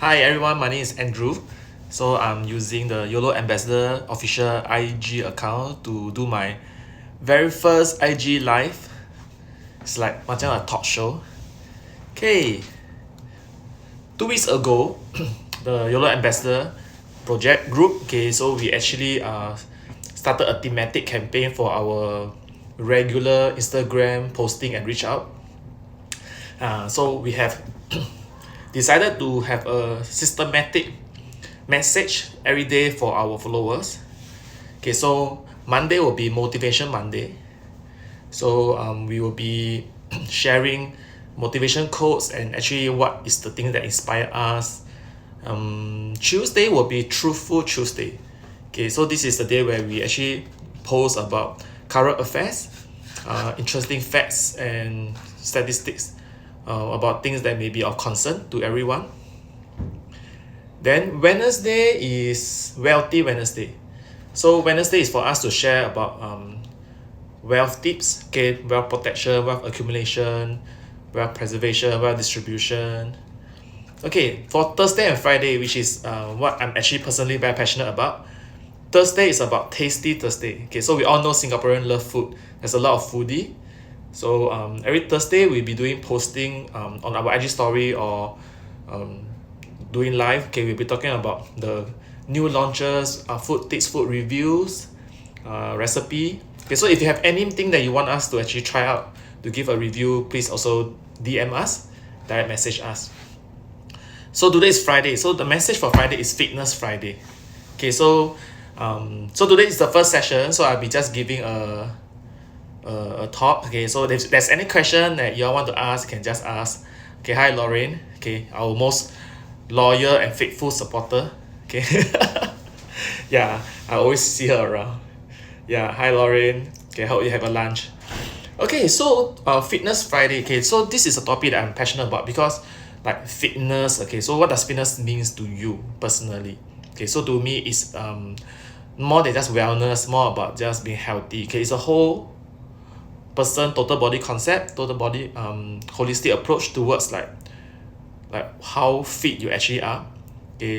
Hi everyone, my name is Andrew. So I'm using the YOLO Ambassador official IG account to do my very first IG live. It's like macam a talk show. Okay, 2 weeks ago, the YOLO Ambassador project group, so we actually started a thematic campaign for our regular Instagram posting and reach out. So we have decided to have a systematic message every day for our followers. So Monday will be Motivation Monday. So we will be sharing motivation quotes and actually what is the thing that inspire us. Tuesday will be Truthful Tuesday. So this is the day where we actually post about current affairs, interesting facts and statistics about things that may be of concern to everyone. Then Wednesday is Wealthy Wednesday. So Wednesday is for us to share about wealth tips, wealth protection, wealth accumulation, wealth preservation, wealth distribution. For Thursday and Friday, which is what I'm actually personally very passionate about. Thursday is about Tasty Thursday. So we all know Singaporean love food. There's a lot of foodie. So every Thursday we'll be doing posting on our IG story or doing live. We'll be talking about the new launches, food tips, food reviews, recipe. So if you have anything that you want us to actually try out to give a review, please also DM us, direct message us. So today is Friday. So the message for Friday is Fitness Friday. So today is the first session. So I'll be just giving a talk. So if there's any question that you all want to ask, you can just ask. Hi Lauren. Our most loyal and faithful supporter. Yeah, I always see her around. Hi Lauren. Hope you have a lunch. So Fitness Friday. So this is a topic that I'm passionate about because like fitness. So what does fitness means to you personally? So to me it's more than just wellness, more about just being healthy. It's a whole person total body concept, total body holistic approach towards like how fit you actually are.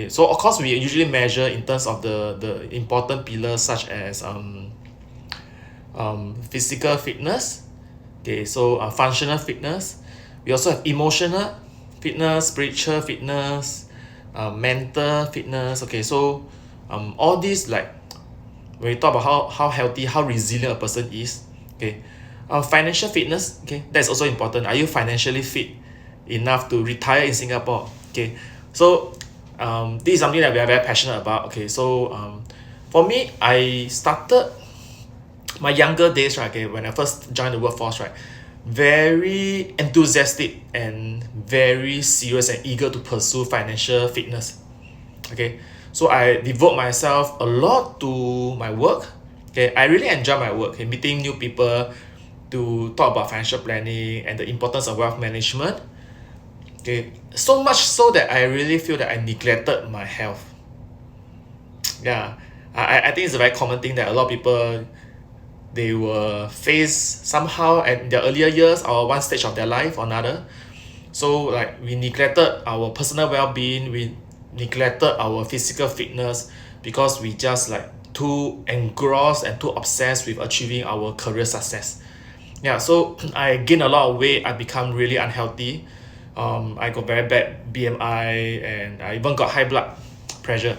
So of course we usually measure in terms of the important pillars such as physical fitness, so functional fitness. We also have emotional fitness, spiritual fitness, mental fitness. So all these, like when we talk about how healthy, how resilient a person is. Financial fitness, that's also important. Are you financially fit enough to retire in Singapore? So this is something that we are very passionate about. So for me, I started my younger days, when I first joined the workforce, very enthusiastic and very serious and eager to pursue financial fitness. So I devote myself a lot to my work. I really enjoy my work, meeting new people to talk about financial planning and the importance of wealth management. So much so that I really feel that I neglected my health. I think it's a very common thing that a lot of people, they will face somehow at their earlier years or one stage of their life or another. So like we neglected our personal well-being, we neglected our physical fitness because we just like too engrossed and too obsessed with achieving our career success. So I gained a lot of weight. I become really unhealthy. I got very bad BMI and I even got high blood pressure.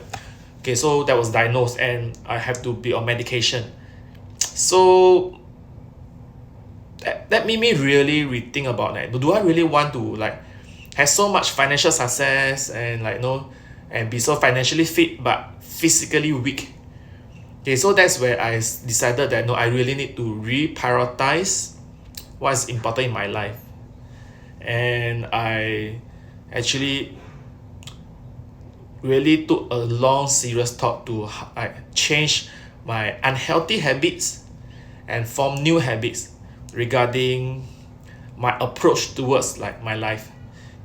So that was diagnosed and I have to be on medication. So that made me really rethink about that. Do I really want to like have so much financial success and and be so financially fit but physically weak? So that's where I decided that I really need to reprioritize what's important in my life. And I actually really took a long serious thought to change my unhealthy habits and form new habits regarding my approach towards like my life.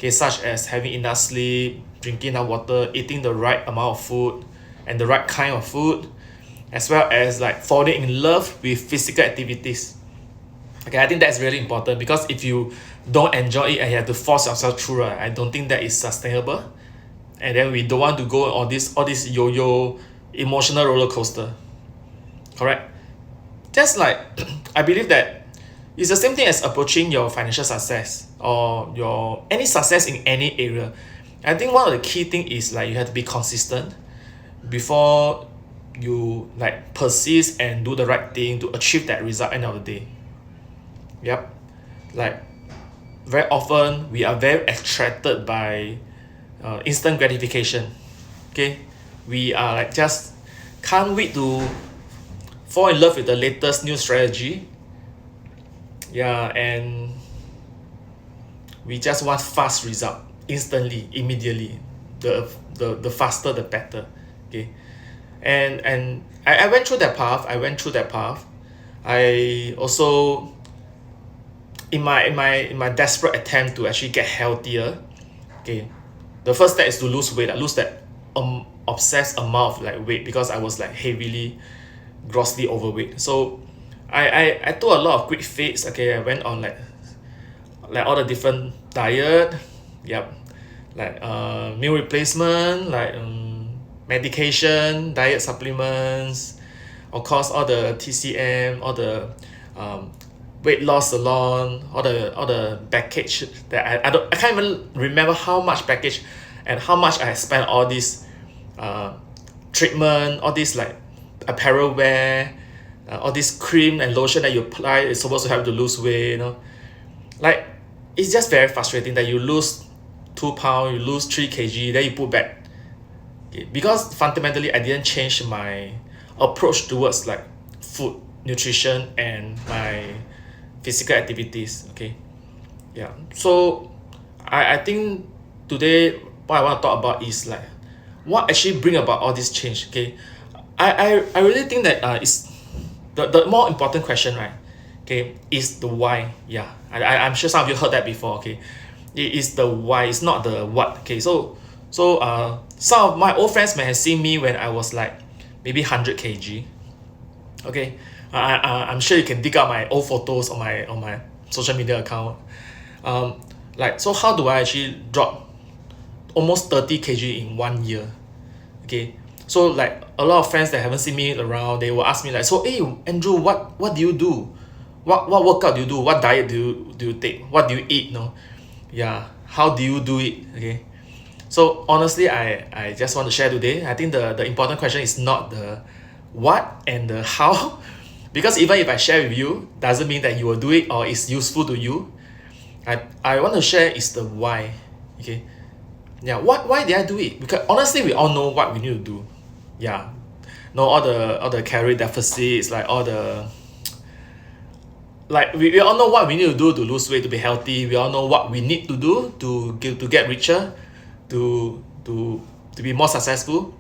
Such as having enough sleep, drinking enough water, eating the right amount of food and the right kind of food, as well as like falling in love with physical activities. I think that's really important because if you don't enjoy it and you have to force yourself through, I don't think that is sustainable. and then we don't want to go on this yo-yo emotional roller coaster. Correct? Just like I believe that it's the same thing as approaching your financial success or your any success in any area. I think one of the key thing is like you have to be consistent before you like persist and do the right thing to achieve that result end of the day. Yep. Like very often we are very attracted by instant gratification. Okay, we are like just can't wait to fall in love with the latest new strategy. Yeah, and we just want fast result instantly, immediately. The faster the better. Okay, and I went through that path. I also in my desperate attempt to actually get healthier. Okay, the first step is to lose weight. I lose that obsessed amount of like weight because I was like heavily grossly overweight. So I took a lot of quick fix. Okay, I went on like all the different diet. Yep, like meal replacement, like medication, diet supplements, of course all the TCM, all the weight loss salon, all the package that I can't even remember how much package and how much I spent all this treatment, all this like apparel wear, all this cream and lotion that you apply is supposed to help you to lose weight, like it's just very frustrating that you lose 2 pounds, you lose 3 kg, then you put back. Okay, because fundamentally I didn't change my approach towards like food, nutrition, and my physical activities. Okay, yeah, so I think today what I want to talk about is like what actually bring about all this change. Okay, I really think that it's the more important question, right? Okay, is the why. Yeah, I'm sure some of you heard that before. Okay, it is the why, it's not the what. Okay, so some of my old friends may have seen me when I was like maybe 100 kg. Okay, I'm sure you can dig out my old photos on my social media account. Like, so how do I actually drop almost 30 kg in 1 year? Okay, so like a lot of friends that haven't seen me around, they will ask me like, so hey Andrew, what do you do? What workout do you do? What diet do you take? What do you eat? No, yeah, how do you do it? Okay, so honestly, I just want to share today. I think the important question is not the what and the how, because even if I share with you, doesn't mean that you will do it or it's useful to you. I want to share is the why. Okay, yeah, why did I do it? Because honestly, we all know what we need to do. Yeah, no, all the calorie deficits, like all the like we all know what we need to do to lose weight, to be healthy. We all know what we need to do to get richer, to be more successful.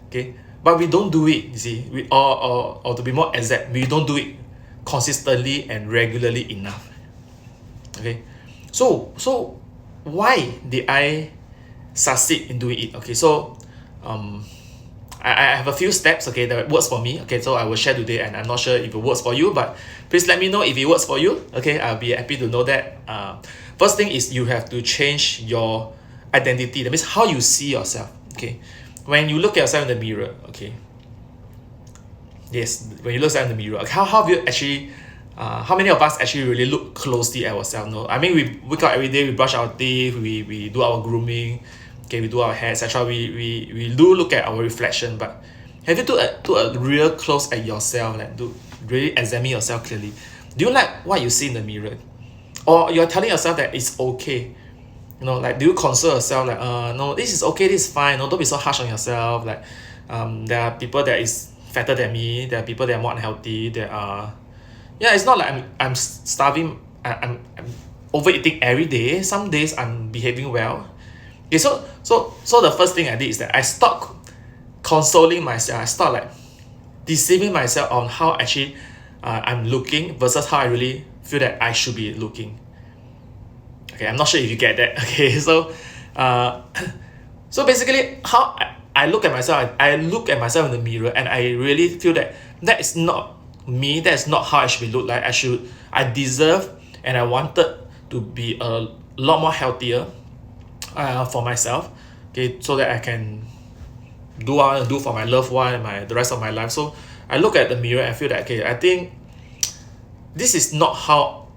Okay, but we don't do it. You see, or to be more exact, we don't do it consistently and regularly enough. Okay, so why did I succeed in doing it? Okay, so I have a few steps, okay, that works for me. Okay, so I will share today, and I'm not sure if it works for you, but please let me know if it works for you. Okay, I'll be happy to know that. First thing is you have to change your identity. That means how you see yourself. Okay, when you look at yourself in the mirror. Okay, yes, when you look at yourself in the mirror, okay, how have you actually how many of us actually really look closely at ourselves? No, I mean, we wake up every day, we brush our teeth, we do our grooming, okay, we do our hair, etc. We do look at our reflection, but have you took a real close at yourself, like do really examine yourself clearly? Do you like what you see in the mirror, or you're telling yourself that it's okay? Like, do you console yourself like, no, this is okay, this is fine. No, don't be so harsh on yourself. Like, there are people that is fatter than me. There are people that are more unhealthy. There are, yeah, it's not like I'm starving. I'm overeating every day. Some days I'm behaving well. Okay, so the first thing I did is that I stopped consoling myself. I stopped like deceiving myself on how actually I'm looking versus how I really feel that I should be looking. Okay, I'm not sure if you get that. Okay, so so basically how I look at myself, I look at myself in the mirror and I really feel that that is not me, that is not how I should be look like. I deserve and I wanted to be a lot more healthier for myself. okay, so that I can do what I want to do for my loved one and the rest of my life. So I look at the mirror and feel that, okay, I think this is not how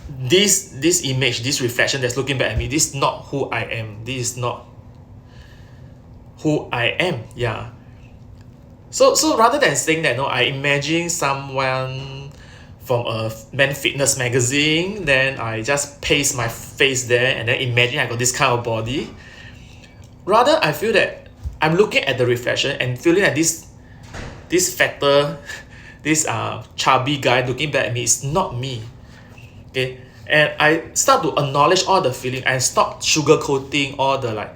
this image, this reflection that's looking back at me, this is not who I am. This is not who I am. Yeah. So rather than saying that, no, I imagine someone from a men fitness magazine, then I just paste my face there and then imagine I got this kind of body. Rather, I feel that I'm looking at the reflection and feeling that this fatter, this chubby guy looking back at me is not me. Okay, and I start to acknowledge all the feeling and stop sugarcoating all the like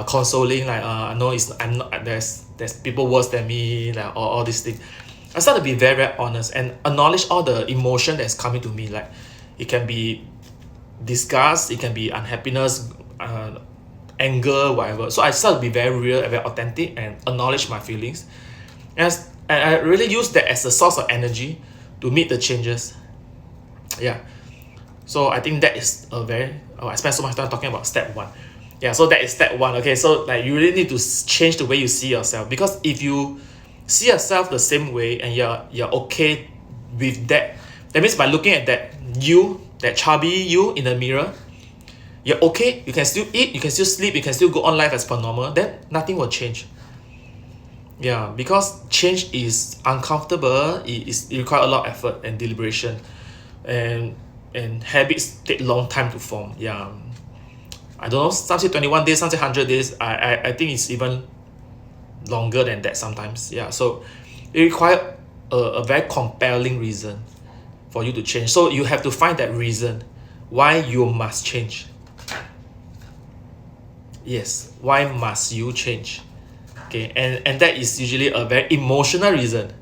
consoling, like no, I'm not, there's people worse than me, like all these things. I start to be very, very honest and acknowledge all the emotion that's coming to me. Like it can be disgust, it can be unhappiness, anger, whatever. So I start to be very real and very authentic and acknowledge my feelings. And I really use that as a source of energy to meet the changes. Yeah. So I think that is a very, I spent so much time talking about step one. Yeah, so that is step one. Okay, so like you really need to change the way you see yourself, because if you see yourself the same way and you're okay with that, that means by looking at that you, that chubby you in the mirror, you're okay, you can still eat, you can still sleep, you can still go on life as per normal, then nothing will change. Yeah, because change is uncomfortable, it requires a lot of effort and deliberation, and habits take long time to form. Yeah, I don't know, some say 21 days, some say 100 days. I think it's even longer than that sometimes. Yeah, so it requires a very compelling reason for you to change. So you have to find that reason why you must change. Yes, why must you change? Okay, and that is usually a very emotional reason.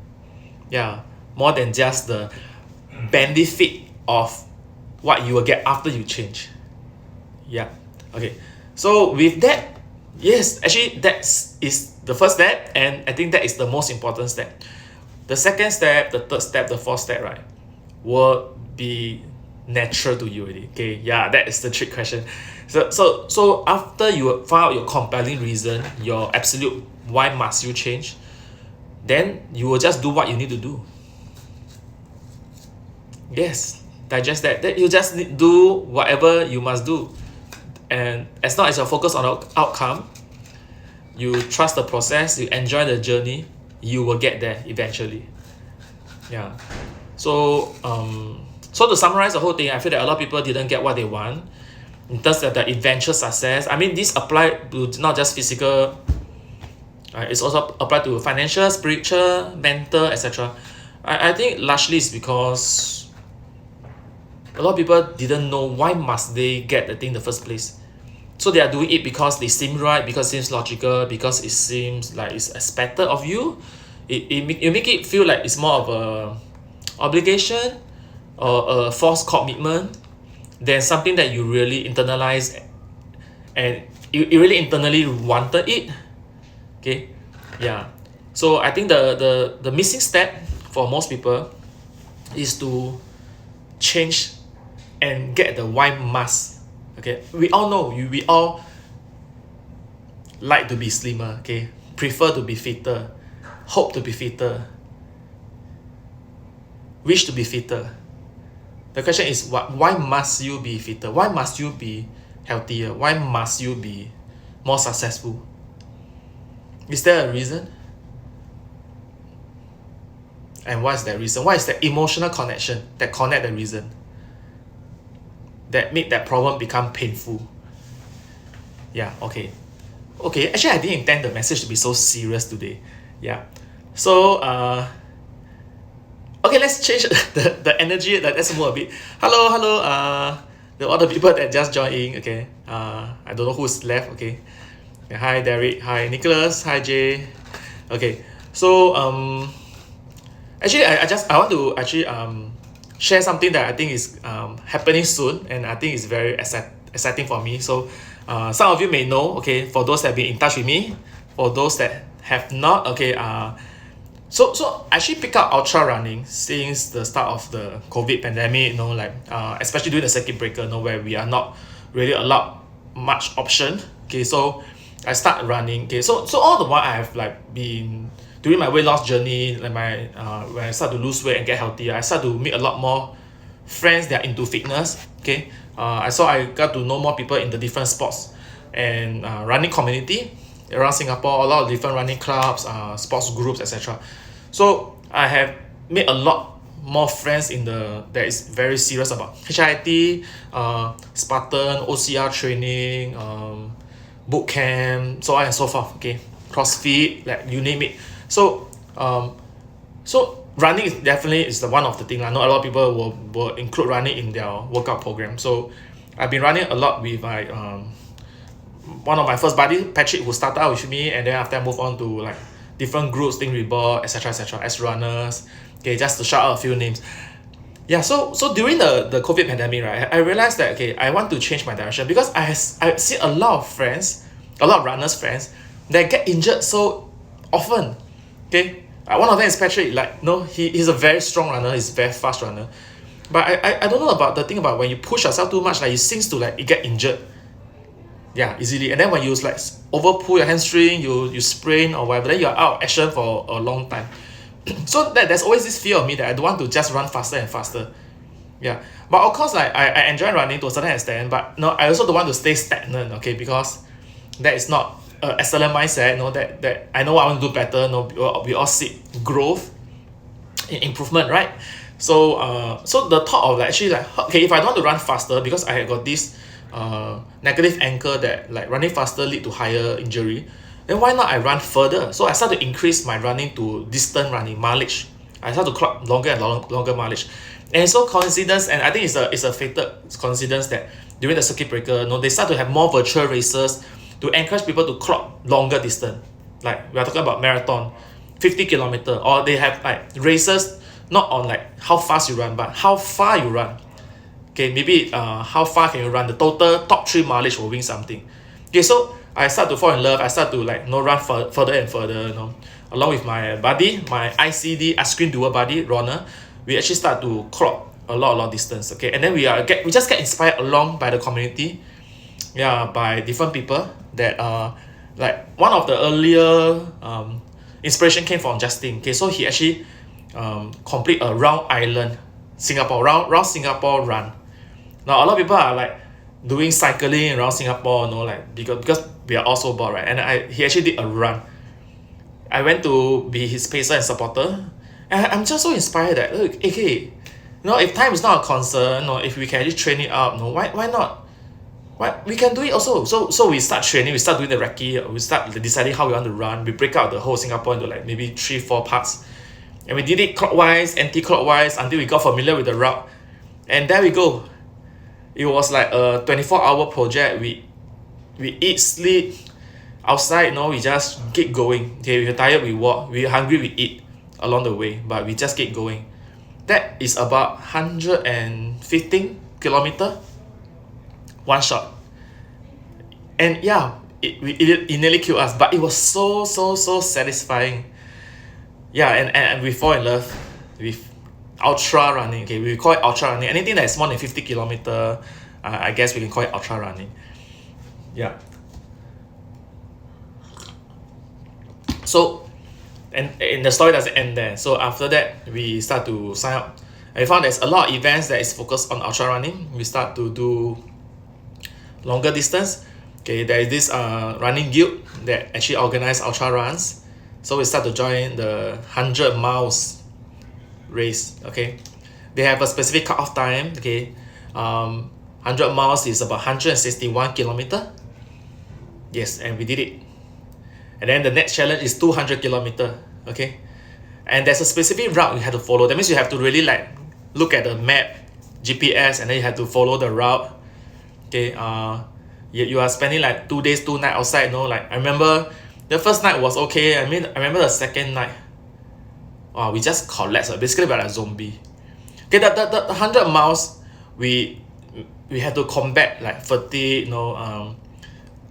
Yeah, more than just the benefit of what you will get after you change. Yeah. Okay, so with that, yes, actually that is the first step, and I think that is the most important step. The second step, the third step, the fourth step, right, will be natural to you already. Okay, yeah, that is the trick question. So after you find out your compelling reason, your absolute why must you change, then you will just do what you need to do. Yes, digest that. Then you just do whatever you must do, and as long as you're focused on the outcome, you trust the process, you enjoy the journey, you will get there eventually. Yeah. So so to summarize the whole thing, I feel that a lot of people didn't get what they want in terms of the eventual success. I mean, this applied to not just physical, it's also applied to financial, spiritual, mental, etc. I think largely it's because a lot of people didn't know why must they get the thing in the first place. So they are doing it because they seem right, because it seems logical, because it seems like it's expected of you. You make it feel like it's more of a obligation or a false commitment than something that you really internalize and you really internally wanted it. Okay, yeah. So I think the missing step for most people is to change and get the why must. Okay, we all know, we all like to be slimmer, okay, prefer to be fitter, hope to be fitter, wish to be fitter. The question is, why must you be fitter? Why must you be healthier? Why must you be more successful? Is there a reason? And what is that reason? What is the emotional connection that connect the reason, that make that problem become painful? Yeah, okay. Actually I didn't intend the message to be so serious today. Yeah. So okay, let's change the energy. Let's move a bit. Hello, the other people that just joined in. Okay, I don't know who's left. Okay, hi Derek, hi Nicholas, hi Jay. Okay, so actually I want to actually share something that I think is happening soon, and I think it's very exciting for me. So some of you may know. Okay, for those that have been in touch with me, for those that have not. Okay, so I actually pick up ultra running since the start of the COVID pandemic. You know, like especially during the circuit breaker, where we are not really allowed much option. Okay, so I start running. Okay, so all the while I have like been during my weight loss journey, like my when I start to lose weight and get healthier, I start to meet a lot more friends that are into fitness. Okay, I got to know more people in the different sports and running community around Singapore. A lot of different running clubs, sports groups, etc. So I have made a lot more friends in the that is very serious about HIIT, Spartan, OCR training, boot camp, so on and so forth. Okay, CrossFit, like you name it. So so running is definitely is the one of the thing. I know a lot of people will include running in their workout program. So I've been running a lot with my one of my first buddy, Patrick, who started out with me, and then after I move on to like different groups, Think Rebirth, etc., as runners. Okay, just to shout out a few names. Yeah, so during the COVID pandemic, right, I realized that okay, I want to change my direction because I see a lot of friends, a lot of runners friends that get injured so often. Okay, one of them is Patrick. Like, no, he's a very strong runner. He's a very fast runner. But I don't know about the thing about when you push yourself too much, like it seems to like you get injured. Yeah, easily. And then when you like over pull your hamstring, you sprain or whatever, then you're out of action for a long time. So there's always this fear of me that I don't want to just run faster and faster. Yeah, but of course, like I enjoy running to a certain extent, but no, I also don't want to stay stagnant. Okay, because that is not an excellent mindset. No, that I know I want to do better. No, we all seek growth, improvement, right? So the thought of like actually like okay, if I don't want to run faster because I have got this negative anchor that like running faster lead to higher injury, then why not I run further? So I start to increase my running to distant running mileage. I start to clock longer and longer mileage. And so coincidence, and I think it's a fated coincidence that during the circuit breaker, they start to have more virtual races to encourage people to clock longer distance. Like we are talking about marathon, 50 kilometer, or they have like races not on like how fast you run, but how far you run. Okay, maybe how far can you run? The total top 3 mileage will win something. Okay, so I start to fall in love. I start to like run further and further. Along with my buddy, my ICD ice cream duo buddy, Ronald, we actually start to clock a lot of distance. Okay, and then we just get inspired along by the community, yeah, by different people that like one of the earlier inspiration came from Justin. Okay, so he actually complete a round island Singapore round Singapore run. Now a lot of people are like doing cycling around Singapore, like because we are also bored, right? And he actually did a run. I went to be his pacer and supporter, and I'm just so inspired that look, okay, if time is not a concern, or if we can actually train it up, why not? Why we can do it also. So we start training, we start doing the recce, we start deciding how we want to run. We break out the whole Singapore into like maybe 3-4 parts, and we did it clockwise, anti-clockwise until we got familiar with the route, and there we go. It was like a 24-hour project. We eat, sleep outside. We just keep going. Okay, we're tired, we walk. We're hungry, we eat along the way. But we just keep going. That is about 115 kilometer, one shot. And yeah, it nearly killed us. But it was so satisfying. Yeah, and we fall in love with ultra running. Okay, we call it ultra running. Anything that is more than 50 kilometer, I guess we can call it ultra running. Yeah. So, and the story doesn't end there. So after that, we start to sign up. I found there's a lot of events that is focused on ultra running. We start to do longer distance. Okay, there is this running guild that actually organize ultra runs. So we start to join the 100 miles race. Okay, they have a specific cut-off time. Okay, 100 miles is about 161 kilometer. Yes, and we did it. And then the next challenge is 200 kilometer. Okay, and there's a specific route you have to follow. That means you have to really like look at the map, GPS, and then you have to follow the route. Okay, you are spending like 2 days 2 nights outside. Like I remember the first night was okay. I remember the second night, we just collapsed. Basically we're like a zombie. Okay, the 100 miles we had to combat like fatigue,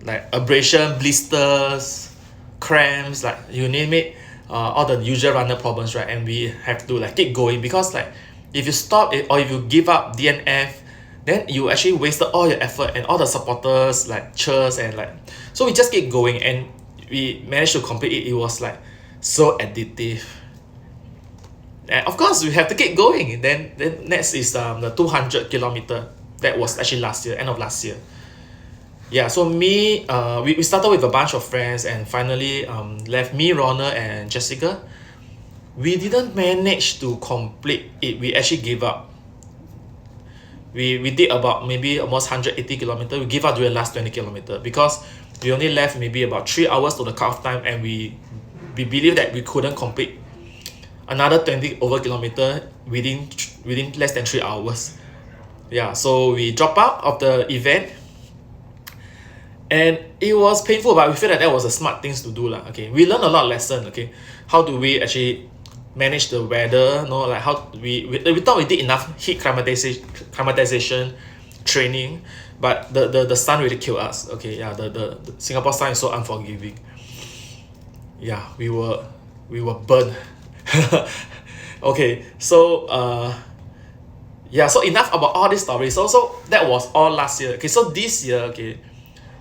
like abrasion, blisters, cramps, like you name it, all the usual runner problems, right? And we have to like keep going because like if you stop it or if you give up, DNF, then you actually wasted all your effort and all the supporters like cheers and like, so we just keep going and we managed to complete it. It was like so addictive. And of course we have to keep going. Then next is the 200 kilometer. That was actually last year, end of last year. Yeah, so we started with a bunch of friends and finally left me, Ronald and Jessica. We didn't manage to complete it. We actually gave up. We did about maybe almost 180 kilometers. We gave up during the last 20 kilometers because we only left maybe about 3 hours to the cut-off time, and we believe that we couldn't complete another 20 over kilometer within less than 3 hours. Yeah, so we dropped out of the event, and it was painful, but we feel that was a smart things to do lah. Okay, we learned a lot of lessons. Okay, how do we actually manage the weather? No, like how we thought we did enough heat climatization training, but the sun really killed us. Okay, yeah, the Singapore sun is so unforgiving. Yeah, we were burned. Okay, so yeah, so enough about all these stories. So that was all last year. Okay, so this year, okay,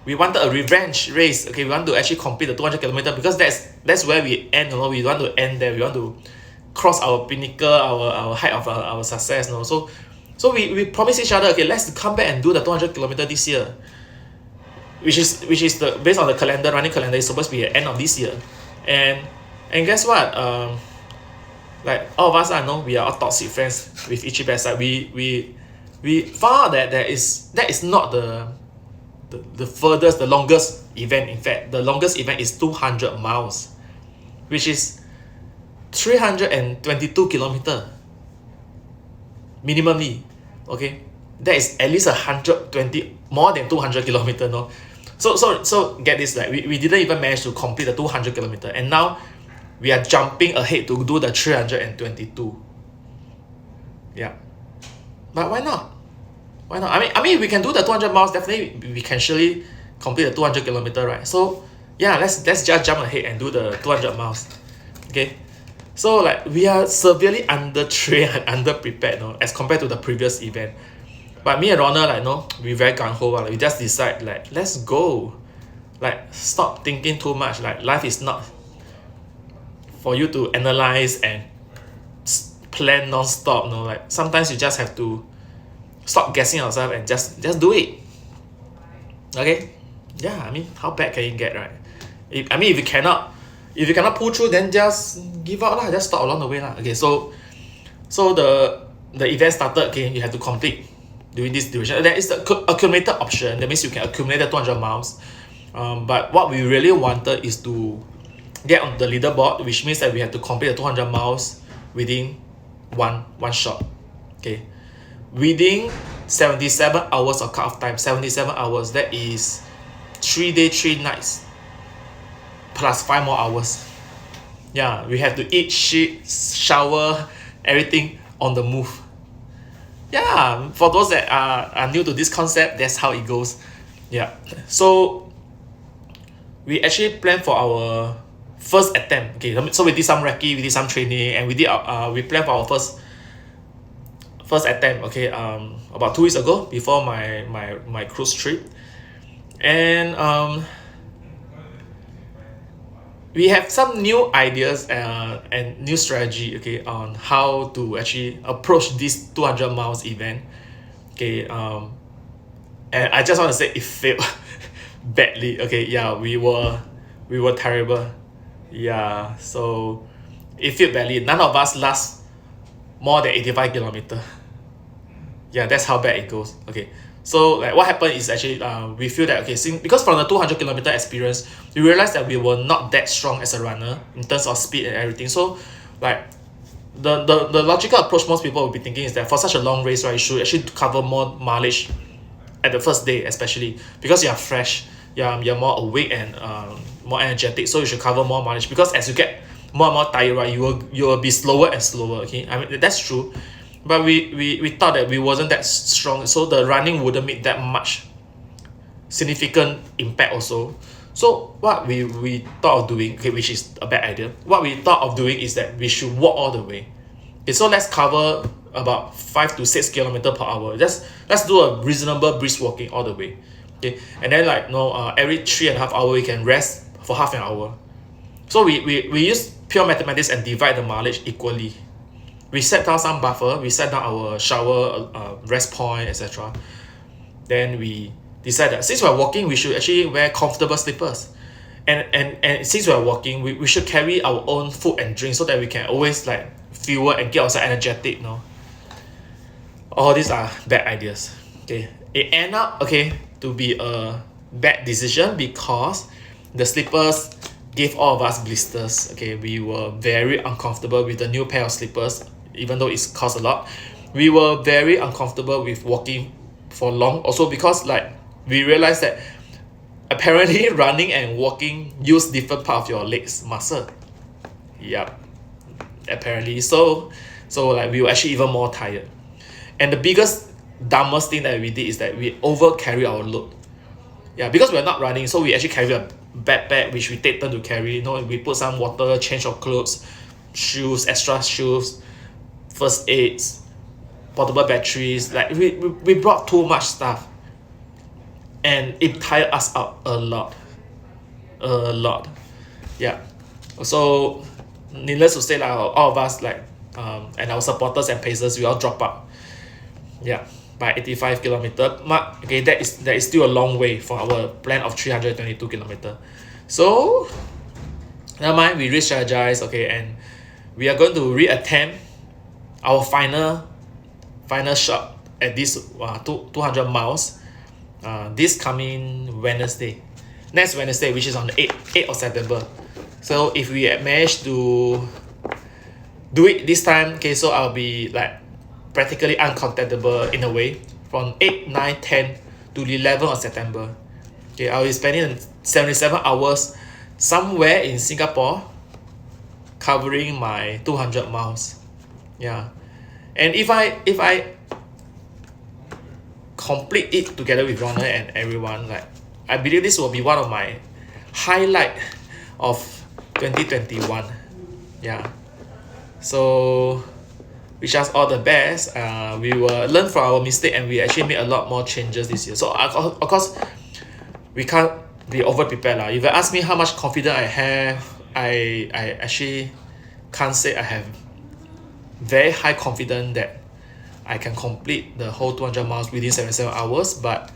we wanted a revenge race. Okay, we want to actually complete the 200 kilometer because that's where we end. You know, we want to end there. We want to cross our pinnacle, our height of our success. You know? So we promised each other, okay, let's come back and do the 200 kilometer this year, which is the based on the running calendar, is supposed to be at end of this year. And guess what? Like all of us, I know we are all toxic friends with each side. We found out that that is not the furthest, the longest event. In fact, the longest event is 200 miles, which is 322 kilometer minimally. Okay, that is at least 120 more than 200 kilometer. No, so get this, like we didn't even manage to complete the 200 kilometer, and now we are jumping ahead to do the 322. Yeah, but why not? Why not? I mean, we can do the 200 miles. Definitely, we can surely complete the 200 kilometer, right? So yeah, let's just jump ahead and do the 200 miles. Okay, so like we are severely under-trained and under-prepared, no, as compared to the previous event. But me and Ronald, like, no, we very gung-ho. Like, we just decide, like, let's go. Like, stop thinking too much. Like, life is not for you to analyze and plan non-stop. No, like sometimes you just have to stop guessing yourself and just do it. Okay, yeah. I mean, how bad can you get, right? If you cannot pull through, then just give up lah. Just stop along the way lah. Okay, so the event started. Okay, you have to complete during this duration. There is the accumulator option. That means you can accumulate the 200 miles. But what we really wanted is to get on the leaderboard, which means that we have to complete the 200 miles within one shot. Okay, within 77 hours of cut-off time. 77 hours, that is 3 days 3 nights plus 5 more hours. Yeah, we have to eat, shit, shower, everything on the move. Yeah, for those that are new to this concept, that's how it goes. Yeah, so we actually planned for our first attempt. Okay, so we did some recce, we did some training, and we planned for our first attempt. Okay, about 2 weeks ago, before my cruise trip, and we have some new ideas and new strategy. Okay, on how to actually approach this 200 miles event. Okay, and I just want to say it failed badly. Okay, yeah, we were terrible. Yeah, so it failed badly. None of us last more than 85 kilometers. Yeah, that's how bad it goes. Okay, so like what happened is actually we feel that, okay, because from the 200 kilometer experience, we realized that we were not that strong as a runner in terms of speed and everything. So like the logical approach most people will be thinking is that for such a long race, right, you should actually cover more mileage at the first day, especially because you are fresh, you're more awake and more energetic, so you should cover more mileage, because as you get more and more tired, right, you will be slower and slower. Okay, I mean, that's true, but we thought that we wasn't that strong, so the running wouldn't make that much significant impact also. So what we thought of doing, okay, which is a bad idea, what we thought of doing is that we should walk all the way. Okay, so let's cover about 5 to 6 kilometer per hour. Let's do a reasonable brisk walking all the way. Okay, and then like every 3.5 hours we can rest for half an hour. So we use pure mathematics and divide the mileage equally. We set down some buffer, we set down our shower rest point, etc. Then we decide that since we're walking, we should actually wear comfortable slippers. And since we're walking, we should carry our own food and drink so that we can always like fuel and get ourselves energetic, all these are bad ideas. Okay, it end up to be a bad decision because the slippers gave all of us blisters. Okay, we were very uncomfortable with the new pair of slippers, even though it's cost a lot. We were very uncomfortable with walking for long, also because like we realized that apparently running and walking use different part of your legs muscle. Yep, apparently so like we were actually even more tired. And the biggest dumbest thing that we did is that we over carry our load. Yeah, because we're not running, so we actually carry a backpack which we take turn to carry. We put some water, change of clothes, shoes, extra shoes, first aids, portable batteries. Like we brought too much stuff, and it tired us out a lot. Yeah. So needless to say, like all of us, like and our supporters and pacers, we all drop out. Yeah, by 85 kilometer mark. Okay, that is still a long way from our plan of 322 kilometer. So never mind, we re-strategize. Okay, and we are going to reattempt our final shot at this 200 miles this coming next Wednesday, which is on the 8th of September. So if we manage to do it this time, okay, so I'll be like practically uncontactable in a way from 8, 9, 10 to the 11th of September. Okay, I'll be spending 77 hours somewhere in Singapore covering my 200 miles. Yeah, and if I complete it together with Ronald and everyone, like I believe this will be one of my highlight of 2021. Yeah, so wish us all the best. We will learn from our mistake, and we actually made a lot more changes this year. So of course we can't be over prepared lah. If you ask me how much confidence I have, I actually can't say I have very high confidence that I can complete the whole 200 miles within 77 hours, but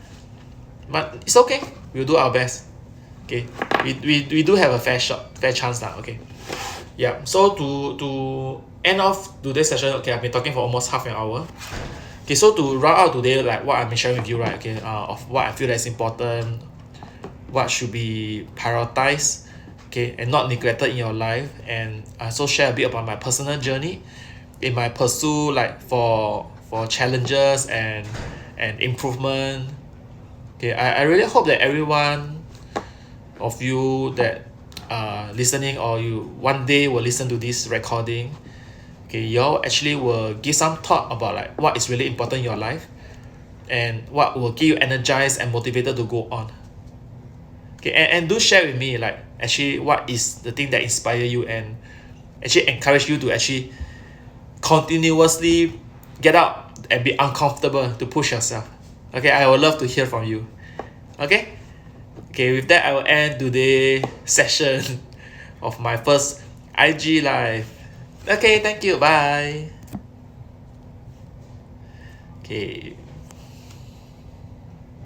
it's okay. We'll do our best. Okay, we do have a fair chance now. Okay, yeah. So to end off today's session, okay, I've been talking for almost half an hour. Okay, so to round out today, like what I'm sharing with you, right? Okay, of what I feel that's important, what should be prioritized, okay, and not neglected in your life, and I also share a bit about my personal journey in my pursuit, like for challenges and improvement. Okay, I really hope that everyone of you that listening, or you one day will listen to this recording, okay, y'all actually will give some thought about like what is really important in your life and what will keep you energized and motivated to go on. Okay, and do share with me like actually what is the thing that inspire you and actually encourage you to actually continuously get out and be uncomfortable to push yourself. Okay, I would love to hear from you. Okay, with that I will end today's session of my first IG live. Okay, thank you, bye. Okay.